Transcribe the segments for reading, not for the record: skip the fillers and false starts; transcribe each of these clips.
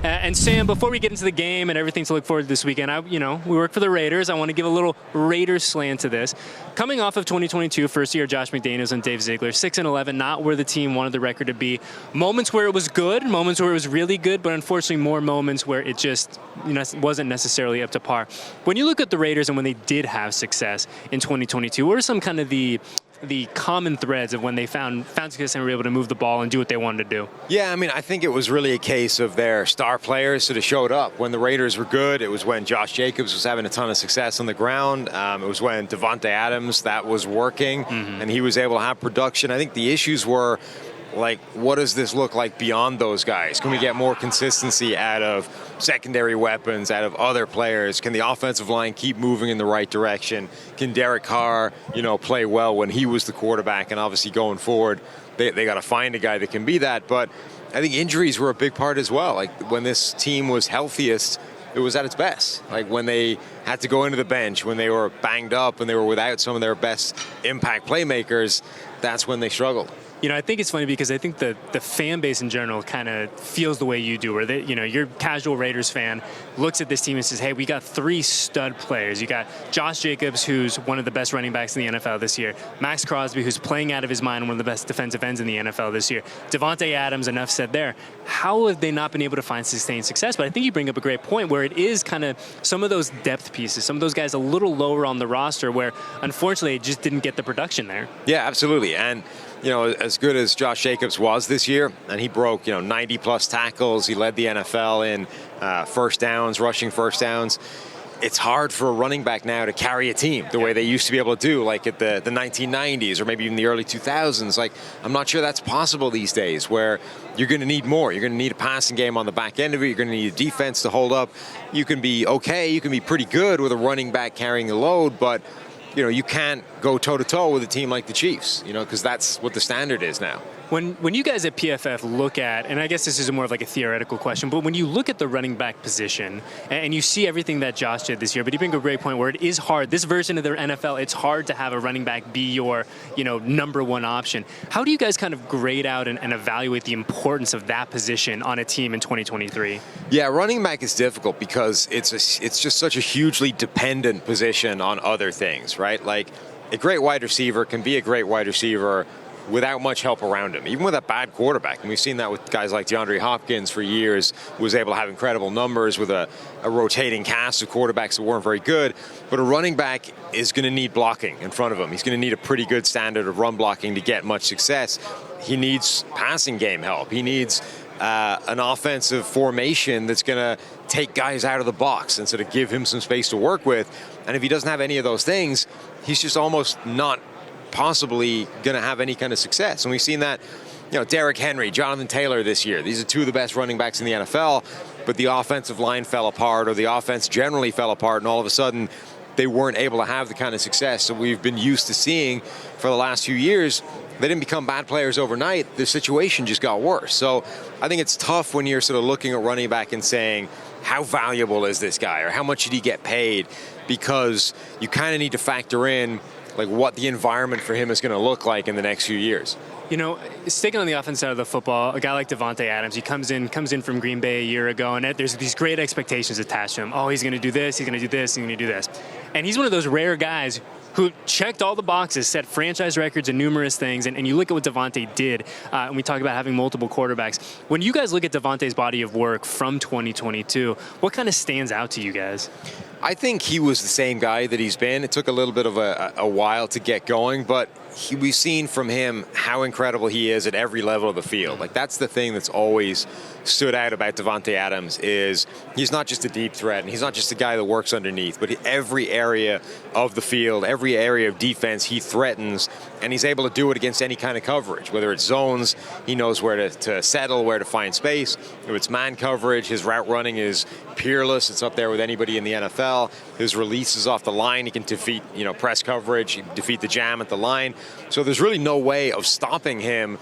And Sam, before we get into the game and everything to look forward to this weekend, we work for the Raiders. I want to give a little Raiders slant to this. Coming off of 2022, first year Josh McDaniels and Dave Ziegler, 6-11, not where the team wanted the record to be. Moments where it was good, moments where it was really good, but unfortunately more moments where it just wasn't necessarily up to par. When you look at the Raiders and when they did have success in 2022, what are some kind of the common threads of when they found success and were able to move the ball and do what they wanted to do? Yeah, I mean, I think it was really a case of their star players sort of showed up. When the Raiders were good, it was when Josh Jacobs was having a ton of success on the ground. It was when Devonte Adams, that was working, and he was able to have production. I think the issues were, like, what does this look like beyond those guys? Can we get more consistency out of secondary weapons, out of other players? Can the offensive line keep moving in the right direction? Can Derek Carr, play well when he was the quarterback? And obviously going forward, they got to find a guy that can be that. But I think injuries were a big part as well. Like, when this team was healthiest, it was at its best. Like, when they had to go into the bench, when they were banged up and they were without some of their best impact playmakers, that's when they struggled. I think it's funny because I think the fan base in general kind of feels the way you do, where your casual Raiders fan looks at this team and says, hey, we got 3 stud players. You got Josh Jacobs, who's one of the best running backs in the NFL this year. Max Crosby, who's playing out of his mind, one of the best defensive ends in the NFL this year. Devonte Adams, enough said there. How have they not been able to find sustained success? But I think you bring up a great point where it is kind of some of those depth pieces, some of those guys a little lower on the roster where, unfortunately, it just didn't get the production there. Yeah, absolutely. And as good as Josh Jacobs was this year, and he broke, 90-plus tackles. He led the NFL in first downs, rushing first downs. It's hard for a running back now to carry a team the way they used to be able to do, like at the 1990s or maybe even the early 2000s. Like, I'm not sure that's possible these days, where you're going to need more. You're going to need a passing game on the back end of it. You're going to need a defense to hold up. You can be okay. You can be pretty good with a running back carrying the load, but you can't go toe-to-toe with a team like the Chiefs, because that's what the standard is now. When you guys at PFF look at, and I guess this is more of like a theoretical question, but when you look at the running back position and you see everything that Josh did this year, but you bring a great point where it is hard. This version of the NFL, it's hard to have a running back be your, number one option. How do you guys kind of grade out and evaluate the importance of that position on a team in 2023? Yeah, running back is difficult because it's just such a hugely dependent position on other things, right? Like, a great wide receiver can be a great wide receiver without much help around him, even with a bad quarterback. And we've seen that with guys like DeAndre Hopkins for years, who was able to have incredible numbers with a rotating cast of quarterbacks that weren't very good. But a running back is going to need blocking in front of him. He's going to need a pretty good standard of run blocking to get much success. He needs passing game help. He needs an offensive formation that's going to take guys out of the box and sort of give him some space to work with. And if he doesn't have any of those things, he's just almost not possibly going to have any kind of success. And we've seen that, Derrick Henry, Jonathan Taylor this year. These are 2 of the best running backs in the NFL, but the offensive line fell apart, or the offense generally fell apart, and all of a sudden they weren't able to have the kind of success that we've been used to seeing for the last few years. They didn't become bad players overnight. The situation just got worse. So I think it's tough when you're sort of looking at running back and saying, how valuable is this guy, or how much should he get paid? Because you kind of need to factor in like what the environment for him is going to look like in the next few years. Sticking on the offense side of the football, a guy like Devonte Adams, he comes in from Green Bay a year ago, and there's these great expectations attached to him. Oh, he's going to do this, he's going to do this, he's going to do this. And he's one of those rare guys who checked all the boxes, set franchise records and numerous things, and you look at what Devonte did, and we talk about having multiple quarterbacks. When you guys look at Devonte's body of work from 2022, what kind of stands out to you guys? I think he was the same guy that he's been. It took a little bit of a while to get going, but we've seen from him how incredible he is at every level of the field. Like, that's the thing that's always stood out about Devonte Adams, is he's not just a deep threat, and he's not just a guy that works underneath, but every area of the field, every area of defense he threatens, and he's able to do it against any kind of coverage. Whether it's zones, he knows where to settle, where to find space. If it's man coverage, his route running is peerless. It's up there with anybody in the NFL. His releases off the line, he can defeat, press coverage, he can defeat the jam at the line. So there's really no way of stopping him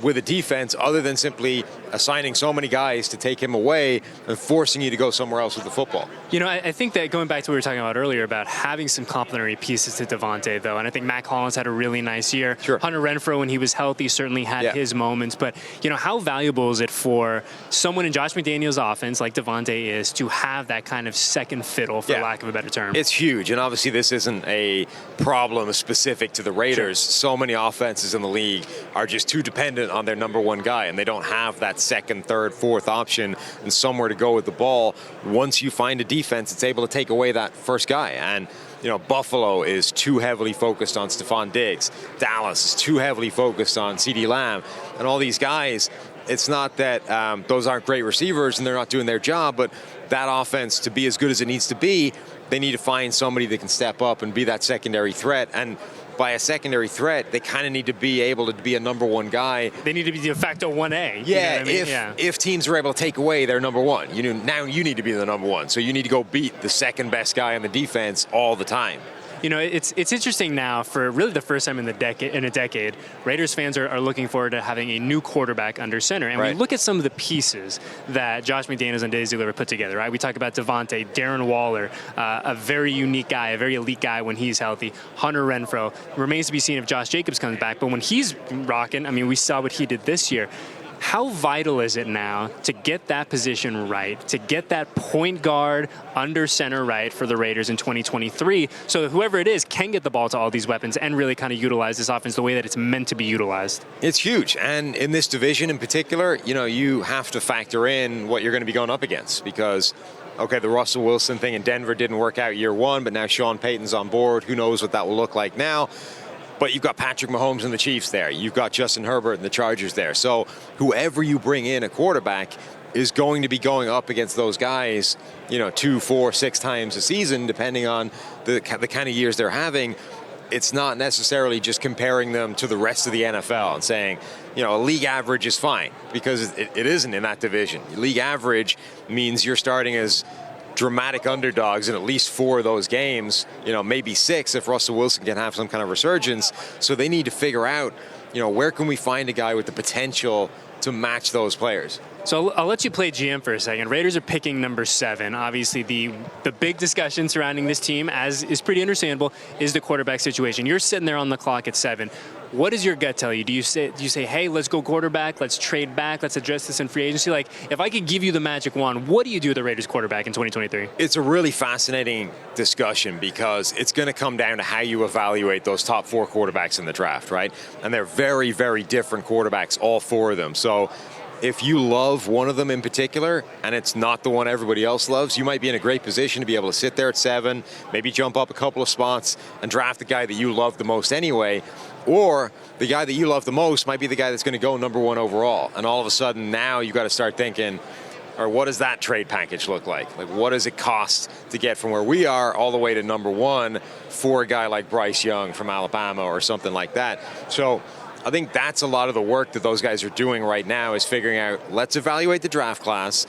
with a defense other than simply assigning so many guys to take him away and forcing you to go somewhere else with the football. You know, I think that going back to what we were talking about earlier about having some complementary pieces to Devonte, though, and I think Matt Collins had a really nice year. Sure. Hunter Renfrow, when he was healthy, certainly had his moments. But, you know, how valuable is it for someone in Josh McDaniels' offense, like Devonte is, to have that kind of second fiddle, for lack of a better term? It's huge, and obviously this isn't a problem specific to the Raiders. Sure. So many offenses in the league are just too dependent on their number one guy, and they don't have that second, third, fourth option and somewhere to go with the ball. Once you find a defense, it's able to take away that first guy. And you know, Buffalo is too heavily focused on Stephon Diggs. Dallas is too heavily focused on CeeDee Lamb. And all these guys, it's not that those aren't great receivers and they're not doing their job, but that offense, to be as good as it needs to be, they need to find somebody that can step up and be that secondary threat. And by a secondary threat, they kind of need to be able to be a number one guy. They need to be de facto 1A. Yeah, you know what I mean? If teams are able to take away their number one, now you need to be the number one. So you need to go beat the second best guy on the defense all the time. You know, it's interesting now, for really the first time in a decade, Raiders fans are looking forward to having a new quarterback under center. And we look at some of the pieces that Josh McDaniels and Dave Ziegler put together, right? We talk about Devonte, Darren Waller, a very unique guy, a very elite guy when he's healthy. Hunter Renfrow. Remains to be seen if Josh Jacobs comes back. But when he's rocking, I mean, we saw what he did this year. How vital is it now to get that position right, to get that point guard under center right for the Raiders in 2023, so that whoever it is can get the ball to all these weapons and really kind of utilize this offense the way that it's meant to be utilized? It's huge. And in this division in particular, you know, you have to factor in what you're going to be going up against because, okay, the Russell Wilson thing in Denver didn't work out year one, but now Sean Payton's on board. Who knows what that will look like now? But you've got Patrick Mahomes and the Chiefs there. You've got Justin Herbert and the Chargers there. So whoever you bring in a quarterback is going to be going up against those guys, you know, 2, 4, 6 times a season, depending on the kind of years they're having. It's not necessarily just comparing them to the rest of the NFL and saying, you know, a league average is fine, because it isn't in that division. League average means you're starting as dramatic underdogs in at least 4 of those games, you know, maybe 6 if Russell Wilson can have some kind of resurgence. So they need to figure out, you know, where can we find a guy with the potential to match those players. So I'll let you play GM for a second. Raiders are picking number 7. Obviously, the big discussion surrounding this team, as is pretty understandable, is the quarterback situation. You're sitting there on the clock at 7. What does your gut tell you? Do you say, hey, let's go quarterback, let's trade back, let's address this in free agency? Like, if I could give you the magic wand, what do you do with the Raiders quarterback in 2023? It's a really fascinating discussion because it's going to come down to how you evaluate those top 4 quarterbacks in the draft, right? And they're very, very different quarterbacks, all 4 of them. So if you love one of them in particular, and it's not the one everybody else loves, you might be in a great position to be able to sit there at 7, maybe jump up a couple of spots and draft the guy that you love the most anyway. Or the guy that you love the most might be the guy that's going to go number 1 overall. And all of a sudden now you got to start thinking, or what does that trade package look like? Like, what does it cost to get from where we are all the way to number 1 for a guy like Bryce Young from Alabama or something like that? So I think that's a lot of the work that those guys are doing right now, is figuring out, let's evaluate the draft class,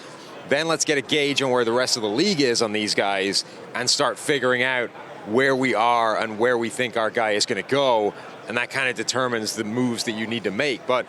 then let's get a gauge on where the rest of the league is on these guys and start figuring out where we are and where we think our guy is going to go. And that kind of determines the moves that you need to make. But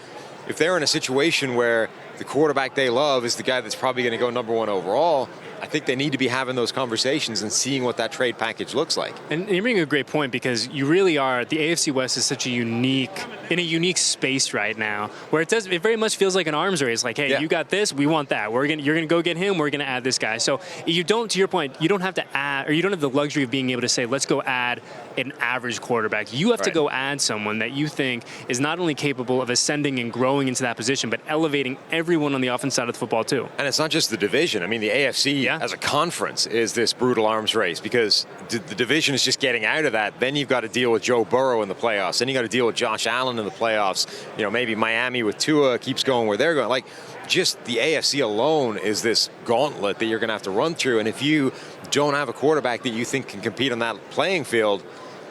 if they're in a situation where the quarterback they love is the guy that's probably going to go number 1 overall, I think they need to be having those conversations and seeing what that trade package looks like. And you bring a great point, because you really are, the AFC West is such a unique space right now, where it very much feels like an arms race. Like, hey, you got this, we want that. You're gonna go get him, we're gonna add this guy. So you don't, to your point, you don't have to add, or you don't have the luxury of being able to say, let's go add an average quarterback. You have to go add someone that you think is not only capable of ascending and growing into that position, but elevating everyone on the offense side of the football too. And it's not just the division. I mean, the AFC as a conference is this brutal arms race, because the division is just getting out of that. Then you've got to deal with Joe Burrow in the playoffs. Then you got to deal with Josh Allen in the playoffs. You know, maybe Miami with Tua keeps going where they're going. Like, just the AFC alone is this gauntlet that you're going to have to run through. And if you don't have a quarterback that you think can compete on that playing field,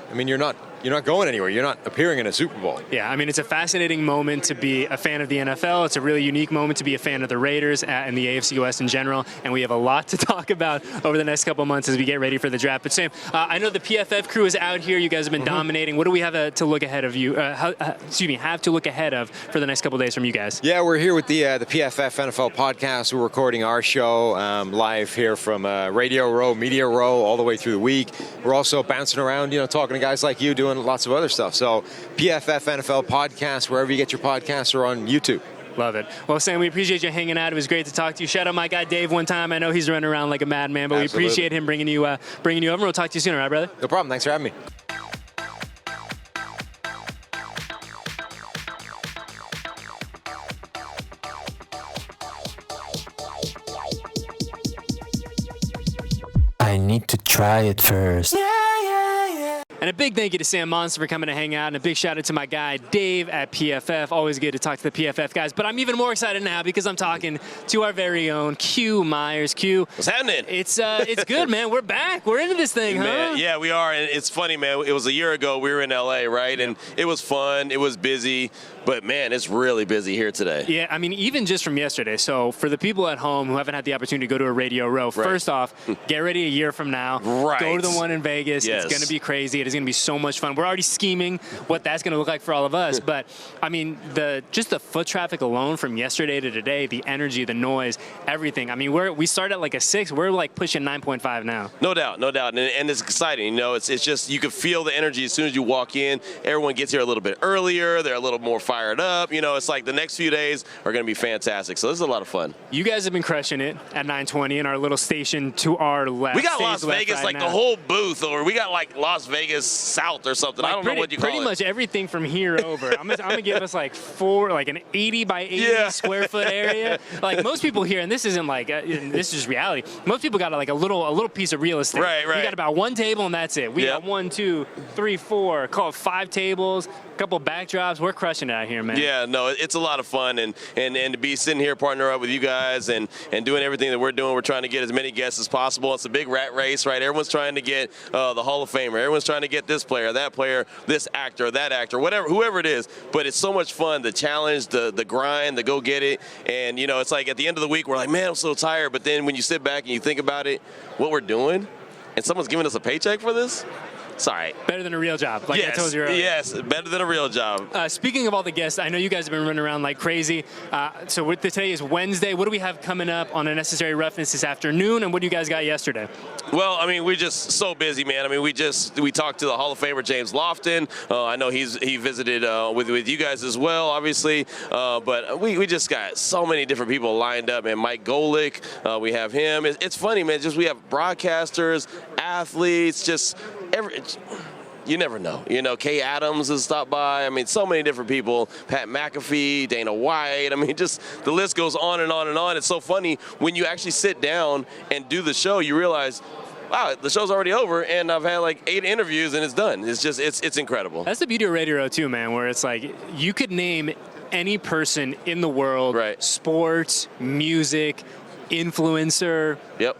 I mean, you're not you're not going anywhere. You're not appearing in a Super Bowl. Yeah, I mean, it's a fascinating moment to be a fan of the NFL. It's a really unique moment to be a fan of the Raiders and the AFC West in general. And we have a lot to talk about over the next couple of months as we get ready for the draft. But Sam, I know the PFF crew is out here. You guys have been dominating. What do we have to look ahead of you? Have to look ahead of for the next couple of days from you guys? Yeah, we're here with the PFF NFL podcast. We're recording our show live here from Radio Row, Media Row, all the way through the week. We're also bouncing around, talking to guys like you, doing lots of other stuff. So PFF NFL podcast, wherever you get your podcasts, or on YouTube. Love it. Well, Sam, we appreciate you hanging out. It was great to talk to you. Shout out my guy Dave one time. I know he's running around like a madman, but Absolutely. We appreciate him bringing you over. We'll talk to you soon, all right, brother? No problem. Thanks for having me. I need to try it first. And a big thank you to Sam Monson for coming to hang out, and a big shout out to my guy Dave at PFF. Always good to talk to the PFF guys. But I'm even more excited now because I'm talking to our very own Q Myers. Q, what's happening? It's good, man. We're back. We're into this thing, man, huh? Yeah, we are. And it's funny, man. It was a year ago. We were in LA, right? And it was fun. It was busy. But, man, it's really busy here today. Yeah, I mean, even just from yesterday. So for the people at home who haven't had the opportunity to go to a Radio Row, first off, get ready a year from now. Right. Go to the one in Vegas. Yes. It's going to be crazy. It is going to be so much fun. We're already scheming what that's going to look like for all of us. But, I mean, just the foot traffic alone from yesterday to today, the energy, the noise, everything. I mean, we started at like a 6. We're like pushing 9.5 now. No doubt. And it's exciting. It's just you can feel the energy as soon as you walk in. Everyone gets here a little bit earlier. They're a little more fired up. It's like the next few days are going to be fantastic. So this is a lot of fun. You guys have been crushing it at 920 in our little station to our left. We got Las Vegas, right like now. The whole booth, or we got like Las Vegas South or something. Like I don't know what you call it. Pretty much everything from here over. I'm gonna give us like an 80 by 80 square foot area. Like most people here, and this isn't like this is just reality. Most people got like a little piece of real estate. Right. We got about one table and that's it. We got 1, 2, 3, 4, call it 5 tables, a couple backdrops. We're crushing it out here, man. Yeah, no, it's a lot of fun, and to be sitting here partner up with you guys and doing everything that we're doing. We're trying to get as many guests as possible. It's a big rat race, right? Everyone's trying to get the Hall of Famer. Everyone's trying to get this player, this actor, that actor, whoever it is. But it's so much fun, the challenge, the grind, the go get it. And it's like at the end of the week we're like, man, I'm so tired. But then when you sit back and you think about it, what we're doing, and someone's giving us a paycheck for this. It's all right. Better than a real job, like I told you earlier. Yes, better than a real job. Speaking of all the guests, I know you guys have been running around like crazy. So today is Wednesday. What do we have coming up on Unnecessary Roughness this afternoon, and what do you guys got yesterday? Well, I mean, we're just so busy, man. I mean, we talked to the Hall of Famer James Lofton. I know he visited with you guys as well, obviously. But we just got so many different people lined up, man. Mike Golick, we have him. It's funny, man. We have broadcasters, athletes, you never know. Kay Adams has stopped by. I mean, so many different people. Pat McAfee, Dana White. I mean, just the list goes on and on and on. It's so funny when you actually sit down and do the show, you realize, wow, the show's already over, and I've had like 8 interviews, and it's done. It's incredible. That's the beauty of Radio Row, too, man, where it's like you could name any person in the world, right? Sports, music, influencer,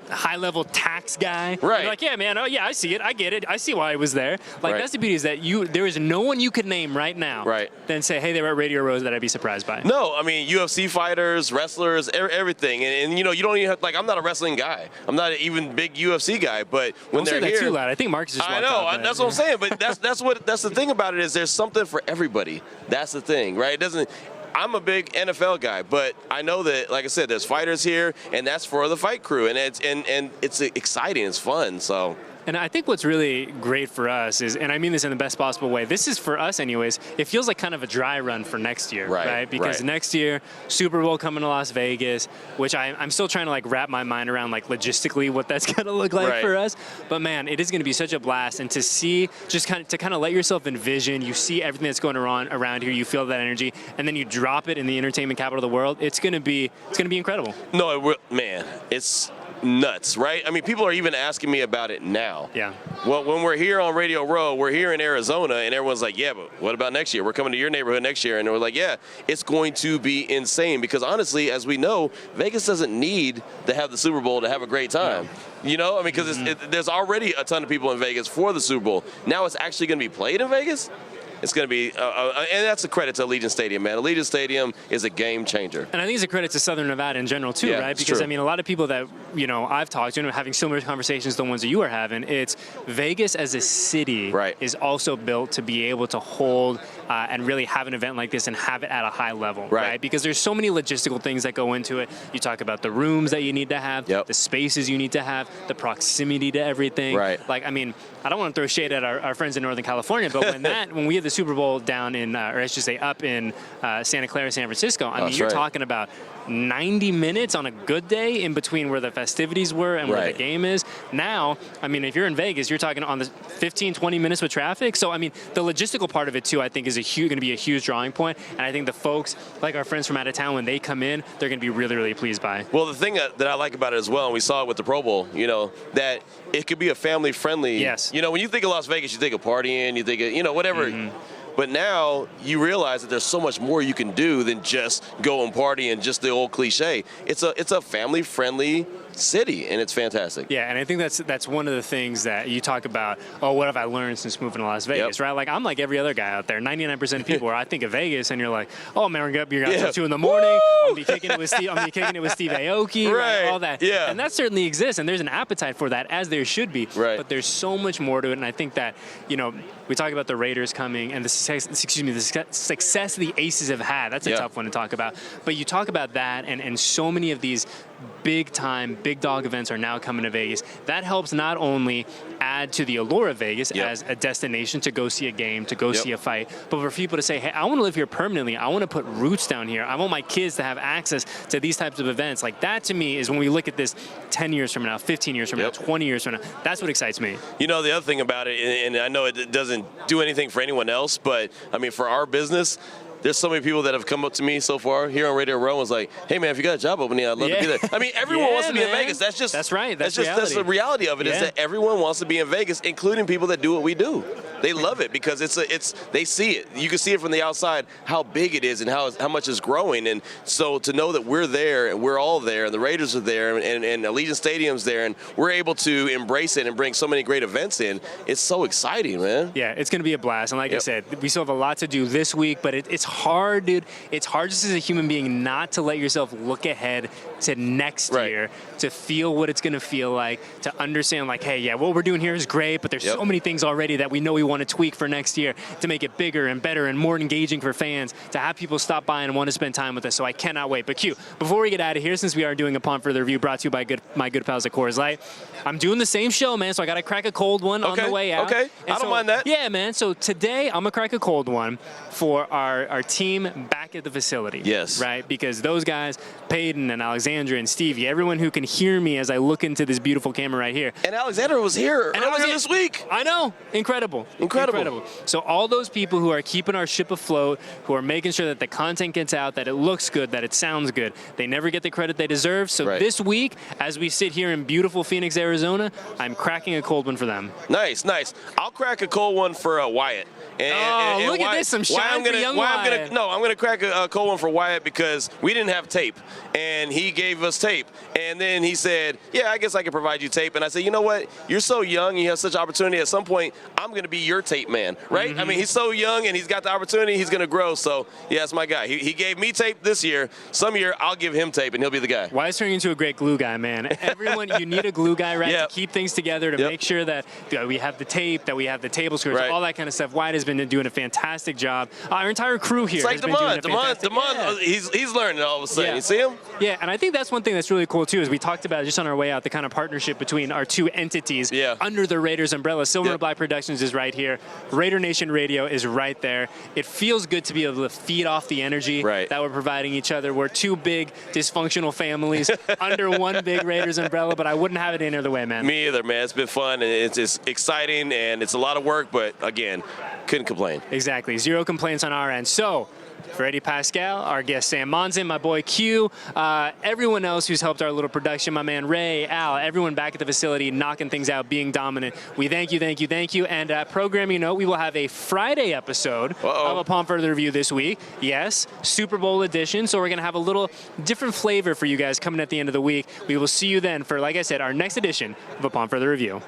high-level tax guy. Right. You're like, yeah, man, oh, yeah, I see it. I get it. I see why I was there. Like, right. That's the beauty is that there is no one you could name right now then say, hey, they were at Radio Row that I'd be surprised by. No, I mean, UFC fighters, wrestlers, everything. And you don't even have, I'm not a wrestling guy. I'm not an even big UFC guy, but when they're here. Don't say that here, too loud. I think Marcus just walked out. I know. That's what I'm saying. But that's the thing about it is there's something for everybody. That's the thing, right? I'm a big NFL guy, but I know that, like I said, there's fighters here, and that's for the fight crew, and it's exciting, it's fun, so. And I think what's really great for us is, and I mean this in the best possible way, this is for us anyways, it feels like kind of a dry run for next year, right? Because next year, Super Bowl coming to Las Vegas, which I'm still trying to wrap my mind around logistically what that's going to look like for us. But man, it is going to be such a blast, and to see, just kind of let yourself envision, you see everything that's going on around here, you feel that energy, and then you drop it in the entertainment capital of the world, it's going to be incredible. No, man, it's nuts, right? I mean, people are even asking me about it now. Yeah. Well, when we're here on Radio Row, we're here in Arizona, and everyone's like, yeah, but what about next year? We're coming to your neighborhood next year. And we're like, yeah, it's going to be insane because, honestly, as we know, Vegas doesn't need to have the Super Bowl to have a great time. No. You know, I mean, because there's already a ton of people in Vegas for the Super Bowl. Now it's actually going to be played in Vegas? It's going to be, and that's a credit to Allegiant Stadium, man. Allegiant Stadium is a game changer. And I think it's a credit to Southern Nevada in general, too, right? Because, true. I mean, a lot of people that, I've talked to, having similar conversations to the ones that you are having, it's Vegas as a city is also built to be able to hold and really have an event like this and have it at a high level, right? Because there's so many logistical things that go into it. You talk about the rooms that you need to have, the spaces you need to have, the proximity to everything. Like, I mean, I don't want to throw shade at our friends in Northern California, but when we had the Super Bowl down in, or I should say up in Santa Clara, San Francisco, I mean, you're talking about 90 minutes on a good day in between where the festivities were and where the game is. Now, I mean, if you're in Vegas, you're talking on the 15, 20 minutes with traffic. So, I mean, the logistical part of it, too, I think is going to be a huge drawing point. And I think the folks, like our friends from out of town, when they come in, they're going to be really, really pleased by. Well, the thing that I like about it as well, and we saw it with the Pro Bowl, that it could be a family-friendly. Yes. When you think of Las Vegas, you think of partying, you think of, whatever. But now you realize that there's so much more you can do than just go and party and just the old cliche. It's a family-friendly city, and it's fantastic. Yeah, and I think that's one of the things that you talk about, what have I learned since moving to Las Vegas, right? Like, I'm like every other guy out there. 99% of people, where I think of Vegas, and you're like, oh, man, we're going to be up till 2 in the morning. I'm going to be kicking it with Steve Aoki, right? All that. Yeah. And that certainly exists, and there's an appetite for that, as there should be. Right. But there's so much more to it, and I think that, we talk about the Raiders coming and the success the Aces have had. That's a tough one to talk about. But you talk about that, and so many of these big-time, big-dog events are now coming to Vegas. That helps not only add to the allure of Vegas as a destination to go see a game, to go see a fight, but for people to say, hey, I want to live here permanently. I want to put roots down here. I want my kids to have access to these types of events. Like, that to me is when we look at this 10 years from now, 15 years from now, 20 years from now. That's what excites me. The other thing about it, and I know it doesn't do anything for anyone else, but, I mean, for our business, there's so many people that have come up to me so far here on Radio Row and was like, hey, man, if you got a job opening, I'd love to be there. I mean, everyone wants to be in Vegas. That's right. That's the reality of it, is that everyone wants to be in Vegas, including people that do what we do. They love it because they see it. You can see it from the outside, how big it is and how much it's growing. And so to know that we're there and we're all there and the Raiders are there and Allegiant Stadium's there and we're able to embrace it and bring so many great events in, it's so exciting, man. Yeah, it's going to be a blast. And like I said, we still have a lot to do this week, but it's hard, dude. It's hard just as a human being not to let yourself look ahead to next year, to feel what it's going to feel like, to understand, like, hey, yeah, what we're doing here is great, but there's so many things already that we know we want to tweak for next year to make it bigger and better and more engaging for fans, to have people stop by and want to spend time with us. So I cannot wait. But Q, before we get out of here, since we are doing Upon Further Review, brought to you by my good pals at Coors Light, I'm doing the same show, man, so I got to crack a cold one on the way out. Okay, I don't mind that. Yeah, man, so today I'm going to crack a cold one for our team back at the facility. Yes. Right? Because those guys, Peyton and Alexandra and Stevie, everyone who can hear me as I look into this beautiful camera right here. And Alexandra was here earlier this week. I know. Incredible. So all those people who are keeping our ship afloat, who are making sure that the content gets out, that it looks good, that it sounds good, they never get the credit they deserve. So this week, as we sit here in beautiful Phoenix, Arizona, I'm cracking a cold one for them. Nice. I'll crack a cold one for Wyatt. And look at this, some shine for young Wyatt. I'm going to crack a cold one for Wyatt because we didn't have tape, and he gave us tape. And then he said, yeah, I guess I can provide you tape. And I said, you know what? You're so young, you have such opportunity. At some point, I'm going to be your tape man, right? Mm-hmm. I mean, he's so young, and he's got the opportunity. He's going to grow. So, yeah, that's my guy. He gave me tape this year. Some year, I'll give him tape, and he'll be the guy. Wyatt's turning into a great glue guy, man. Everyone, you need a glue guy, right, to keep things together, to make sure that we have the tape, that we have the table screws, all that kind of stuff. Wyatt has been doing a fantastic job. Our entire crew here has been doing a fantastic job. He's learning all of a sudden. You see him? Yeah, and I think that's one thing that's really cool, too, is we talked about just on our way out, the kind of partnership between our two entities under the Raiders umbrella. Silver and Black Productions is right here. Raider Nation Radio is right there. It feels good to be able to feed off the energy that we're providing each other. We're two big dysfunctional families under one big Raiders umbrella, but I wouldn't have it any other way, man. Me either, man. It's been fun, and it's exciting, and it's a lot of work, but, again, couldn't complain. Exactly. Zero complaints on our end. So, For Eddie Paskal, our guest Sam Monson, my boy Q, everyone else who's helped our little production, my man Ray, Al, everyone back at the facility knocking things out, being dominant. We thank you, thank you, thank you. And programming note, we will have a Friday episode of Upon Further Review this week. Yes, Super Bowl edition. So we're going to have a little different flavor for you guys coming at the end of the week. We will see you then for, like I said, our next edition of Upon Further Review.